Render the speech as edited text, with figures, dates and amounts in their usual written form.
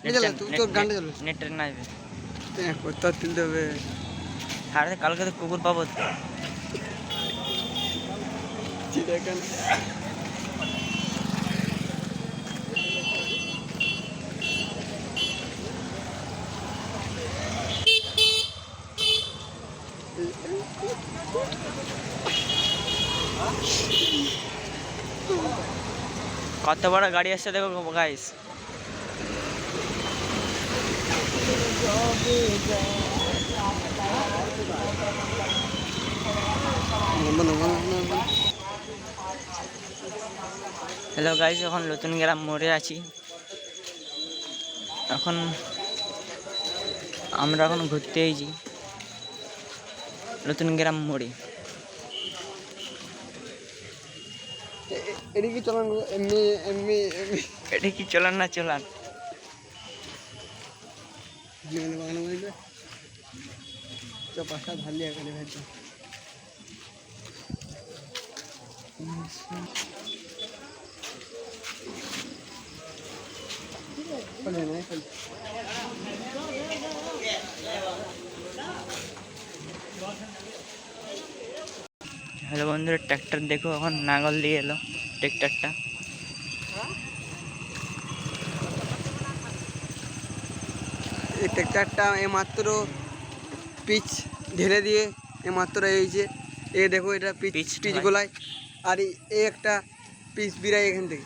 Net না কোথাও তুলতে হবে। আরে কালকে তো কুকুর পাবো তো। চিড়িয়াখানা কত বড় গাড়ি আসছে দেখো গাইস। হ্যালো গাইস, এখন নতুন গ্রাম মোড়ে আছি। এখন আমরা এখন ঘুরতে এসেছি নতুন গ্রাম মোড়ে। এটা কি চলান এমনি এমনি এমনি এটা কি চলান না চলান? বাংলা বলবে পাশা ঢালিয়া করে ভাই হ্যালো বন্ধুরা, ট্র্যাক্টর দেখো এখন নাঙল দিয়ে এলো ট্র্যাক্টরটা। এই ট্র্যাক্টরটা এইমাত্র পিচ ঢেলে দিয়ে এইমাত্র হয়েছে। এ দেখো এটা পিচ গোলায়, আর এই একটা পিচ বিরাই এখান থেকে।